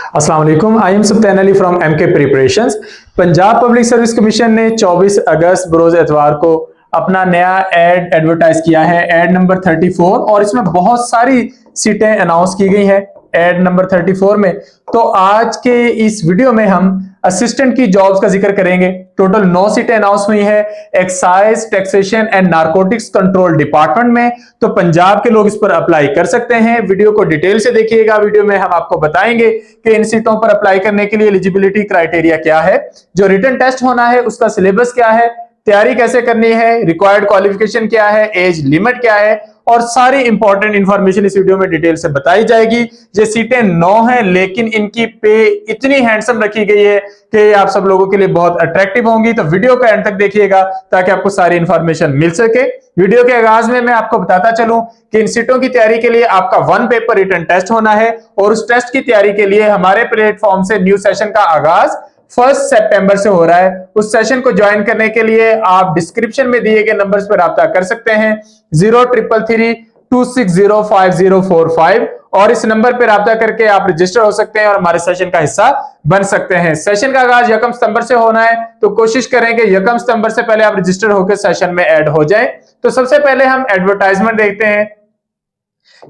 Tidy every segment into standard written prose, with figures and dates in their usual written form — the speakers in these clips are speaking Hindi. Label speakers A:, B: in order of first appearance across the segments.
A: अस्सलाम वालेकुम। I am Sultan Ali from MK preparations. Punjab public service commission ने 24 अगस्त बरोज एतवार को अपना नया एडवर्टाइज किया है, एड नंबर 34, और इसमें बहुत सारी सीटें अनाउंस की गई हैं एड नंबर 34 में। तो आज के इस वीडियो में हम असिस्टेंट की जॉब्स का जिक्र करेंगे। टोटल 9 सीटें अनाउंस हुई हैं excise, taxation and narcotics control department में। तो पंजाब के लोग इस पर अप्लाई कर सकते हैं। वीडियो को डिटेल से देखिएगा। वीडियो में हम आपको बताएंगे कि इन सीटों पर अप्लाई करने के लिए एलिजिबिलिटी क्राइटेरिया क्या है, जो रिटन टेस्ट होना है उसका सिलेबस क्या है, तैयारी कैसे करनी है, रिक्वायर्ड क्वालिफिकेशन क्या है, एज लिमिट क्या है, और सारी इंपॉर्टेंट इंफॉर्मेशन इस वीडियो में डिटेल से बताई जाएगी। ये सीटें 9 हैं, लेकिन इनकी पे इतनी हैंडसम रखी गई है कि आप सब लोगों के लिए बहुत अट्रैक्टिव होंगी। तो वीडियो का एंड तक देखिएगा ताकि आपको सारी इंफॉर्मेशन मिल सके। वीडियो के आगाज में मैं आपको बताता चलूं कि इन सीटों की तैयारी के लिए आपका 1 पेपर रिटन टेस्ट होना है, और उस टेस्ट की तैयारी के लिए हमारे प्लेटफॉर्म से न्यू सेशन का आगाज 1 सितंबर से हो रहा है। उस सेशन को ज्वाइन करने के लिए आप डिस्क्रिप्शन में दिए गए नंबर्स पर राब्ता कर सकते हैं 0333260545, और इस नंबर पर राब्ता करके आप रजिस्टर हो सकते हैं और हमारे सेशन का हिस्सा बन सकते हैं। सेशन का आगाज 1 सितंबर से होना है, तो कोशिश करें कि 1 सितंबर से पहले आप रजिस्टर होकर सेशन में ऐड हो जाएं। तो सबसे पहले हम एडवर्टाइजमेंट देखते हैं।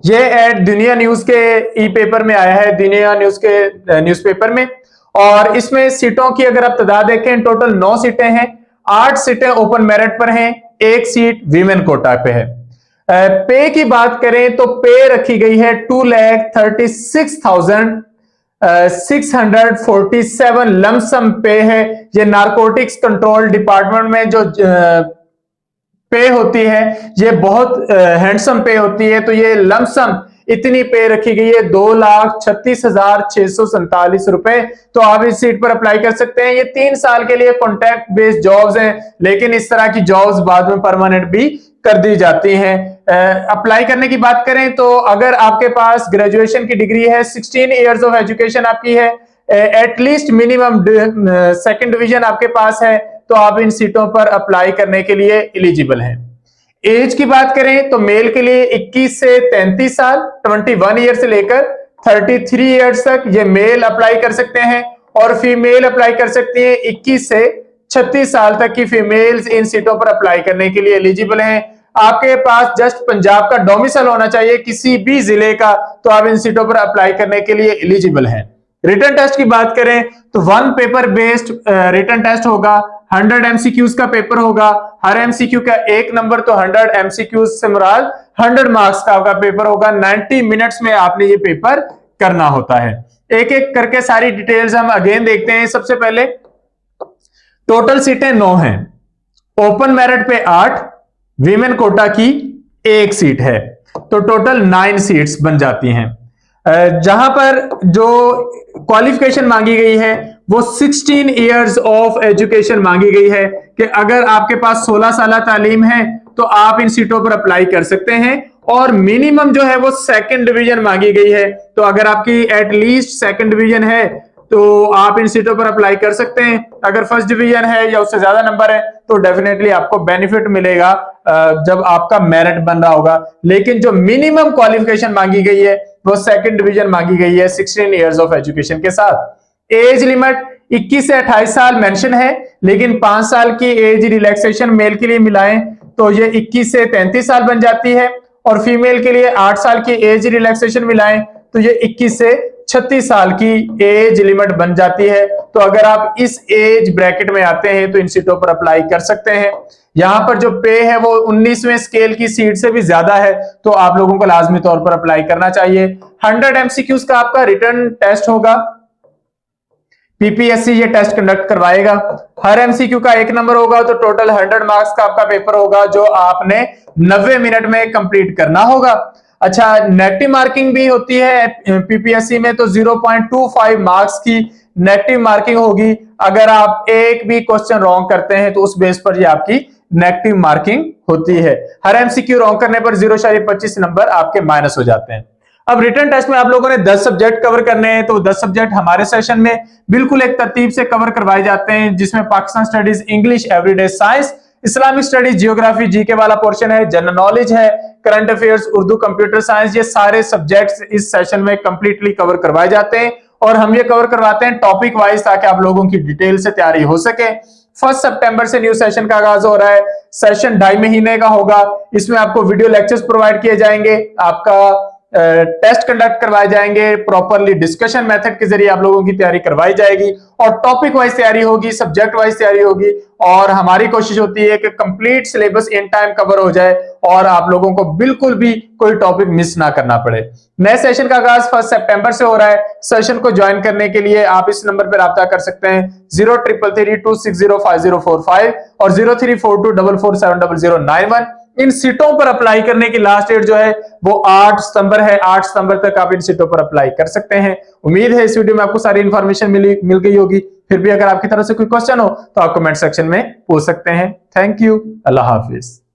A: ये एड दुनिया न्यूज के ई पेपर में आया है, दुनिया न्यूज के न्यूज़पेपर में, और इसमें सीटों की अगर आप तादाद देखें टोटल 9 सीटें हैं। 8 सीटें ओपन मेरिट पर हैं, 1 सीट वीमेन कोटा पे है। पे की बात करें तो पे रखी गई है 2,36,647 लमसम पे है। ये नारकोटिक्स कंट्रोल डिपार्टमेंट में जो पे होती है ये बहुत हैंडसम पे होती है। तो ये लमसम इतनी पे रखी गई है 2,36,647 रुपए। तो आप इस सीट पर अप्लाई कर सकते हैं। ये 3 साल के लिए कॉन्ट्रैक्ट बेस्ड जॉब्स हैं, लेकिन इस तरह की जॉब्स बाद में परमानेंट भी कर दी जाती हैं। अप्लाई करने की बात करें तो अगर आपके पास ग्रेजुएशन की डिग्री है, 16 इयर्स ऑफ एजुकेशन आपकी है, एटलीस्ट मिनिमम 2nd डिवीजन आपके पास है, तो आप इन सीटों पर अप्लाई करने के लिए एलिजिबल हैं। एज की बात करें तो मेल के लिए 21 से 33 साल, 21 ईयर से लेकर 33 ईयर्स तक ये मेल अप्लाई कर सकते हैं, और फीमेल अप्लाई कर सकती हैं 21 से 36 साल तक की फीमेल्स इन सीटों पर अप्लाई करने के लिए एलिजिबल हैं। आपके पास जस्ट पंजाब का डोमिसाइल होना चाहिए, किसी भी जिले का, तो आप इन सीटों पर अप्लाई करने के लिए एलिजिबल हैं। रिटन टेस्ट की बात करें तो 1 पेपर बेस्ड रिटन टेस्ट होगा। 100 एमसीक्यूज का पेपर होगा। हर एमसीक्यू का 1 नंबर, तो 100 एमसीक्यूज से मुराद 100 मार्क्स का पेपर होगा। 90 मिनट्स में आपने ये पेपर करना होता है। एक एक करके सारी डिटेल्स हम अगेन देखते हैं। सबसे पहले टोटल सीटें 9 हैं, ओपन मेरिट पे 8, वीमेन कोटा की 1 सीट है, तो टोटल 9 सीट्स बन जाती हैं। जहां पर जो क्वालिफिकेशन मांगी गई है वो 16 इयर्स ऑफ एजुकेशन मांगी गई है, कि अगर आपके पास 16 साल तालीम है तो आप इन सीटों पर अप्लाई कर सकते हैं। और मिनिमम जो है वो 2nd डिवीजन मांगी गई है, तो अगर आपकी एटलीस्ट 2nd डिवीजन है तो आप इन सीटों पर अप्लाई कर सकते हैं। अगर 1st डिवीजन है या उससे ज्यादा नंबर है तो डेफिनेटली आपको बेनिफिट मिलेगा जब आपका मेरिट बन रहा होगा। लेकिन जो मिनिमम क्वालिफिकेशन मांगी गई है वो 2nd डिवीजन मांगी गई है 16 इयर्स ऑफ एजुकेशन के साथ। एज लिमिट 21 से 28 साल मेंशन है, लेकिन 5 साल की एज रिलैक्सेशन मेल के लिए मिलाएं तो ये 21 से 33 साल बन जाती है, और फीमेल के लिए 8 साल की एज रिलैक्सेशन मिलाएं तो ये 21 से 36 साल की एज लिमिट बन जाती है। तो अगर आप इस एज ब्रैकेट में आते हैं तो इन सीटों पर अप्लाई कर सकते हैं। यहां पर जो पे है वो 19वें स्केल की सीट से भी ज्यादा है, तो आप लोगों को लाजमी तौर पर अप्लाई करना चाहिए। 100 एमसीक्यूज का आपका रिटन टेस्ट होगा, पीपीएससी ये टेस्ट कंडक्ट करवाएगा। हर एमसीक्यू का 1 नंबर होगा, तो टोटल 100 मार्क्स का आपका पेपर होगा जो आपने 90 मिनट में कंप्लीट करना होगा। अच्छा, नेगेटिव मार्किंग भी होती है पीपीएससी में, तो 0.25 मार्क्स की नेगेटिव मार्किंग होगी। अगर आप एक भी क्वेश्चन रॉन्ग करते हैं तो उस बेस पर ये आपकी नेगेटिव मार्किंग होती है। हर एमसीक्यू रॉन्ग करने पर 0.25 नंबर आपके माइनस हो जाते हैं। अब रिटन टेस्ट में आप लोगों ने 10 सब्जेक्ट कवर करने हैं, तो 10 सब्जेक्ट हमारे सेशन में बिल्कुल एक तरतीब से कवर करवाए जाते हैं, जिसमें Pakistan studies, English, everyday science, Islamic studies, geography, GK वाला पोर्शन है, जनरल नॉलेज है, current affairs, Urdu, computer science, ये सारे सब्जेक्ट्स इस सेशन में कंप्लीटली कवर करवाए जाते हैं। और हम ये कवर करवाते हैं टॉपिक वाइज ताकि आप लोगों की डिटेल से तैयारी हो सके। 1 सितंबर से न्यू सेशन का आगाज हो रहा है। सेशन 2.5 महीने का होगा। इसमें आपको वीडियो लेक्चर्स प्रोवाइड किए जाएंगे, आपका टेस्ट कंडक्ट करवाए जाएंगे, प्रॉपरली डिस्कशन मेथड के जरिए आप लोगों की तैयारी करवाई जाएगी और टॉपिक वाइज तैयारी होगी, सब्जेक्ट वाइज तैयारी होगी और हमारी कोशिश होती है कि complete syllabus in time cover हो जाए और आप लोगों को बिल्कुल भी कोई टॉपिक मिस ना करना पड़े। नए सेशन का आगाज 1 सितंबर से हो रहा है। सेशन को ज्वाइन करने के लिए आप इस नंबर पर राब्ता कर सकते हैं 0333260545 और 0342447091। इन सीटों पर अप्लाई करने की लास्ट डेट जो है वो 8 सितंबर है। 8 सितंबर तक आप इन सीटों पर अप्लाई कर सकते हैं। उम्मीद है इस वीडियो में आपको सारी इंफॉर्मेशन मिल गई होगी। फिर भी अगर आपकी तरफ से कोई क्वेश्चन हो तो आप कमेंट सेक्शन में पूछ सकते हैं। Thank you. Allah Hafiz.